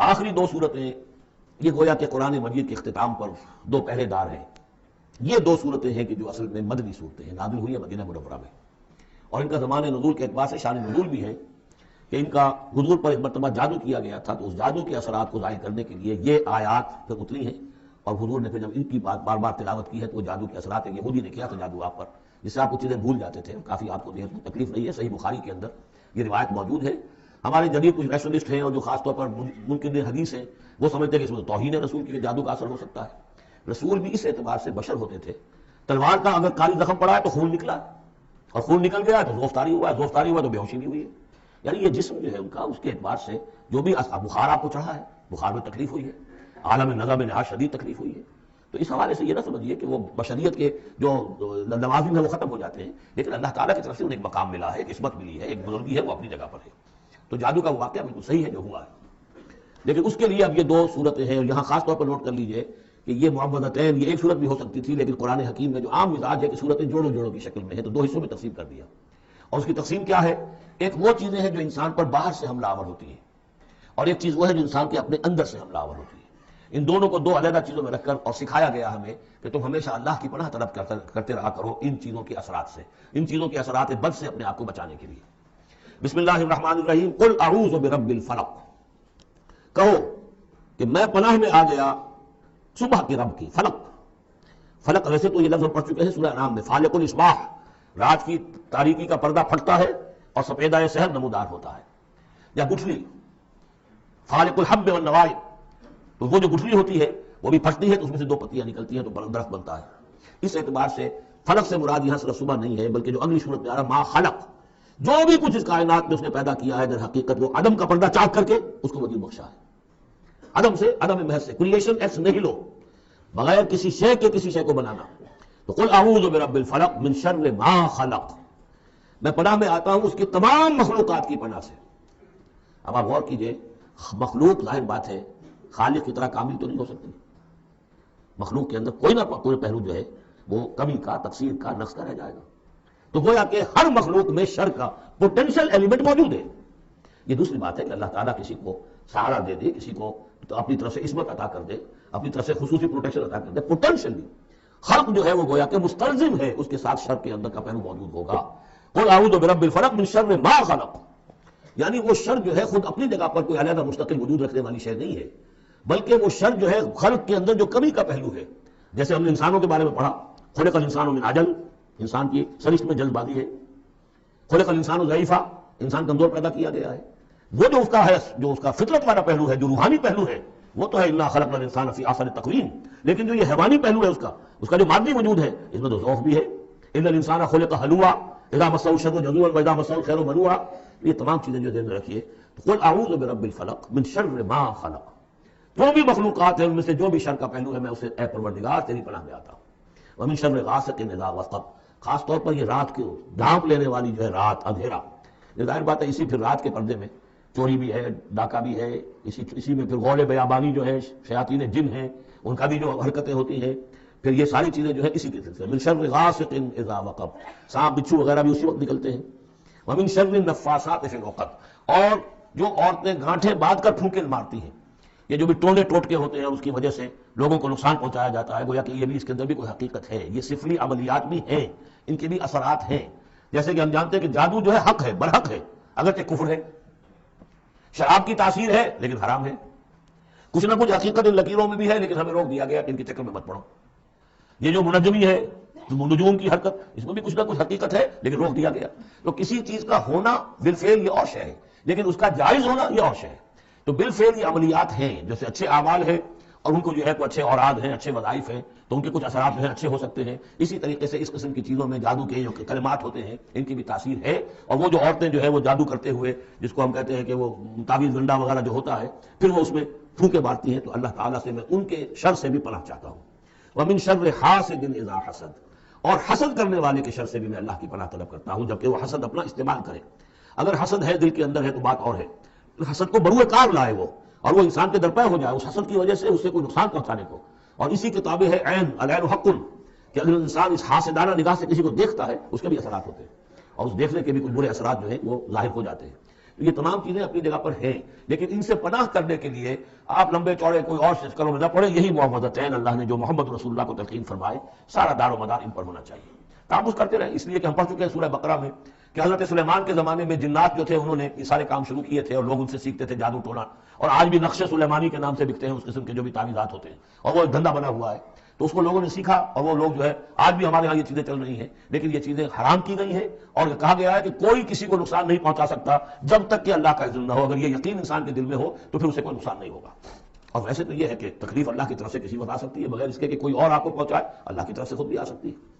آخری دو صورتیں یہ گویا کہ قرآن مجید کے اختتام پر دو پہرے دار ہیں. یہ دو صورتیں ہیں کہ جو اصل میں مدنی صورتیں ہیں، نازل ہوئی ہے مدینہ منورہ میں، اور ان کا زمان نزول کے اعتبار سے شان نزول بھی ہے کہ ان کا حضور پر ایک مرتبہ جادو کیا گیا تھا، تو اس جادو کے اثرات کو ظاہر کرنے کے لیے یہ آیات پھر اتری ہیں، اور حضور نے پھر جب ان کی بات بار بار تلاوت کی ہے تو وہ جادو کے اثرات ہیں. یہودی نے کیا تھا جادو آپ پر، جس سے آپ کو چیزیں بھول جاتے تھے، کافی آپ کو تکلیف نہیں ہے. صحیح بخاری کے اندر یہ روایت موجود ہے. ہمارے جدید کچھ ریشنلسٹ ہیں اور جو خاص طور پر منکر حدیث ہیں، وہ سمجھتے ہیں کہ اس میں توہین رسول کی جادو کا اثر ہو سکتا ہے. رسول بھی اس اعتبار سے بشر ہوتے تھے. تلوار کا اگر کاری زخم پڑا ہے تو خون نکلا، اور خون نکل گیا تو زوفتاری ہوا ہے، زوفتاری ہوا تو بے ہوشی بھی ہوئی ہے. یعنی یہ جسم جو ہے ان کا، اس کے اعتبار سے جو بھی بخار آپ کو چڑھا ہے، بخار میں تکلیف ہوئی ہے، عالم نظر میں نہایت شدید تکلیف ہوئی ہے. تو اس حوالے سے یہ نہ سمجھیے کہ وہ بشریت کے جو لوازم ہیں وہ ختم ہو جاتے ہیں، لیکن اللہ تعالیٰ کی طرف سے انہیں ایک مقام ملا ہے، ایک عصمت ملی ہے، ایک بزرگی ہے، وہ اپنی جگہ پر ہے. تو جادو کا واقعہ بالکل صحیح ہے جو ہوا ہے، لیکن اس کے لیے اب یہ دو صورتیں ہیں. اور یہاں خاص طور پر نوٹ کر لیجئے کہ یہ معوذتین، یہ ایک صورت بھی ہو سکتی تھی، لیکن قرآن حکیم میں جو عام مزاج ہے کہ صورتیں جوڑوں جوڑوں کی شکل میں ہے، تو دو حصوں میں تقسیم کر دیا. اور اس کی تقسیم کیا ہے؟ ایک وہ چیزیں ہیں جو انسان پر باہر سے حملہ آور ہوتی ہیں، اور ایک چیز وہ ہے جو انسان کے اپنے اندر سے حملہ آور ہوتی ہے. ان دونوں کو دو علیحدہ چیزوں میں رکھ کر اور سکھایا گیا ہمیں کہ تم ہمیشہ اللہ کی پناہ طلب کرتے رہا کرو ان چیزوں کے اثرات سے، ان چیزوں کے اثرات بد سے اپنے آپ کو بچانے کے لیے. بسم اللہ الرحمن الرحیم. قل اعوذ برب الفلق، کہو کہ میں پناہ میں آ گیا صبح کے رب کی. فلق، فلق ویسے تو یہ لفظ ہم پڑھ چکے ہیں سورہ انعام میں. فالق الاصباح، رات کی تاریکی کا پردہ پھٹتا ہے اور سفیدہ سحر نمودار ہوتا ہے. یا گٹھلی، فالق الحب والنوائے، تو وہ جو گٹھلی ہوتی ہے وہ بھی پھٹتی ہے تو اس میں سے دو پتیاں نکلتی ہیں تو درخت بنتا ہے. اس اعتبار سے فلق سے مراد یہاں صرف صبح نہیں ہے، بلکہ جو اگلی صورت میں آ رہا ما خلق، جو بھی کچھ اس کائنات میں اس نے پیدا کیا ہے در حقیقت وہ عدم کا پردہ چاک کر کے اس کو وجود بخشا ہے. عدم سے، عدم محض سے، کریشن ایکس نہیلو، بغیر کسی شے کے کسی شے کو بنانا. تو قل اعوذ برب الفلق من شر ما خلق، میں پناہ میں آتا ہوں اس کی تمام مخلوقات کی پناہ سے. اب آپ غور کیجئے، مخلوق ظاہر بات ہے خالق کی طرح کامل تو نہیں ہو سکتی. مخلوق کے اندر کوئی نہ کوئی پہلو جو ہے وہ کمی کا، تقصیر کا، نقص کا رہ جائے گا. تو گویا کہ ہر مخلوق میں شر کا پوٹینشیل ایلیمنٹ موجود ہے. یہ دوسری بات ہے کہ اللہ تعالیٰ کسی کو سہارا دے دے، کسی کو تو اپنی طرف سے عصمت عطا کر دے، اپنی طرف سے خصوصی پروٹیکشن عطا کر دے. پوٹینشیلی خلق جو ہے وہ گویا کہ مستلزم ہے، اس کے ساتھ شر کے اندر کا پہلو موجود ہوگا. قل اعوذ برب الفلق من شر ما خلق، یعنی وہ شر جو ہے خود اپنی جگہ پر کوئی علیحدہ مستقل وجود رکھنے والی شے نہیں ہے، بلکہ وہ شر جو ہے خلق کے اندر جو کمی کا پہلو ہے. جیسے ہم نے انسانوں کے بارے میں پڑھا، خلق الانسان من عجل، انسان کی سرشت میں جلد بازی ہے. خلق الانسان ضعیفا، انسان کمزور پیدا کیا گیا ہے. وہ جو اس کا ہے، جو اس کا فطرت والا پہلو ہے، جو روحانی پہلو ہے، وہ تو ہے انا خلقنا الانسان فی احسن تقویم. لیکن جو یہ حیوانی پہلو ہے اس کا جو مادی وجود ہے، اس میں تو ذوق بھی ہے. ان الانسان خلق ہلوعا اذا مسہ الشر جزوعا واذا مسہ الخیر منوعا. یہ تمام چیزیں جو ذہن میں رکھیے. قل اعوذ برب الفلق من شر ما خلق، جو بھی مخلوقات ہیں ان میں سے جو بھی شر کا پہلو ہے میں اسے اے پروردگار تیری پناہ میں آتا ہوں. ومن شر غاسق اذا وقب، خاص طور پر یہ رات کی ڈھانپ لینے والی جو ہے رات، اندھیرا. یہ ظاہر بات ہے اسی پھر رات کے پردے میں چوری بھی ہے، ڈاکہ بھی ہے، اسی میں پھر غول بیابانی جو ہے، شیاطین جن ہیں ان کا بھی جو حرکتیں ہوتی ہیں، پھر یہ ساری چیزیں جو ہے اسی کے سلسلے. من شر غاسق اذا وقب، سانپ بچھو وغیرہ بھی اسی وقت نکلتے ہیں. ومن شر النفاثات فی العقد، اور جو عورتیں گانٹھیں باندھ کر پھونکے مارتی ہیں، یہ جو بھی ٹونے ٹوٹکے ہوتے ہیں اس کی وجہ سے لوگوں کو نقصان پہنچایا جاتا ہے. گویا کہ یہ بھی اس کے اندر بھی کوئی حقیقت ہے. یہ سفلی عملیات بھی ہیں، ان کے بھی اثرات ہیں. جیسے کہ ہم جانتے ہیں کہ جادو جو ہے حق ہے، برحق ہے، اگرچہ کفر ہے. شراب کی تاثیر ہے لیکن حرام ہے. کچھ نہ کچھ حقیقت ان لکیروں میں بھی ہے، لیکن ہمیں روک دیا گیا کہ ان کے چکر میں مت پڑو. یہ جو منجمی ہے، نجوم کی حرکت، اس میں بھی کچھ نہ کچھ حقیقت ہے لیکن روک دیا گیا. تو کسی چیز کا ہونا بالفعل یہ اور شے ہے، لیکن اس کا جائز ہونا یہ اور شے ہے. تو بالفعل یہ عملیات ہیں، جیسے اچھے اعمال ہیں اور ان کو جو ہے کوئی اچھے اوراد ہیں، اچھے وظائف ہیں، تو ان کے کچھ اثرات جو ہیں اچھے ہو سکتے ہیں. اسی طریقے سے اس قسم کی چیزوں میں جادو کے جو کلمات ہوتے ہیں ان کی بھی تاثیر ہے. اور وہ جو عورتیں جو ہے وہ جادو کرتے ہوئے، جس کو ہم کہتے ہیں کہ وہ تعویذ گنڈا وغیرہ جو ہوتا ہے، پھر وہ اس میں پھونکے مارتی ہیں، تو اللہ تعالیٰ سے میں ان کے شر سے بھی پناہ چاہتا ہوں. ومن شر حاسد اذا حسد، اور حسد کرنے والے کے شر سے بھی میں اللہ کی پناہ طلب کرتا ہوں، جبکہ وہ حسد اپنا استعمال کرے. اگر حسد ہے دل کے اندر ہے تو بات اور ہے، حسد کو بروئے کار لائے وہ، اور وہ انسان کے درپے ہو جائے اس حسد کی وجہ سے اسے کوئی نقصان پہنچانے کو. اور اسی کے تابع ہے عین، العین حق، کہ اگر انسان اس حاسدانہ نگاہ سے کسی کو دیکھتا ہے اس کے بھی اثرات ہوتے ہیں، اور اس دیکھنے کے بھی کچھ برے اثرات جو ہیں وہ ظاہر ہو جاتے ہیں. تو یہ تمام چیزیں اپنی جگہ پر ہیں، لیکن ان سے پناہ کرنے کے لیے آپ لمبے چوڑے کوئی اور شکلوں میں نہ پڑے. یہی معوذتین اللہ نے جو محمد رسول اللہ کو تلقین فرمائے، سارا دار و مدار ان پر ہونا چاہیے. تعوذ کرتے رہے، اس لیے کہ ہم پڑھ چکے ہیں سورہ بقرہ میں کہ حضرت سلیمان کے زمانے میں جنات جو تھے انہوں نے یہ سارے کام شروع کیے تھے اور لوگ ان سے سیکھتے تھے جادو ٹونا، اور آج بھی نقش سلیمانی کے نام سے بکتے ہیں اس قسم کے جو بھی تعویذات ہوتے ہیں، اور وہ ایک دھندا بنا ہوا ہے. تو اس کو لوگوں نے سیکھا اور وہ لوگ جو ہے آج بھی ہمارے ہاں یہ چیزیں چل رہی ہیں، لیکن یہ چیزیں حرام کی گئی ہیں اور یہ کہا گیا ہے کہ کوئی کسی کو نقصان نہیں پہنچا سکتا جب تک کہ اللہ کا اذن نہ ہو. اگر یہ یقین انسان کے دل میں ہو تو پھر اسے کوئی نقصان نہیں ہوگا. اور ویسے تو یہ ہے کہ تکلیف اللہ کی طرف سے کسی وقت آ سکتی ہے بغیر اس کے کہ کوئی اور آپ کو پہنچائے، اللہ کی طرف سے خود بھی آ سکتی ہے.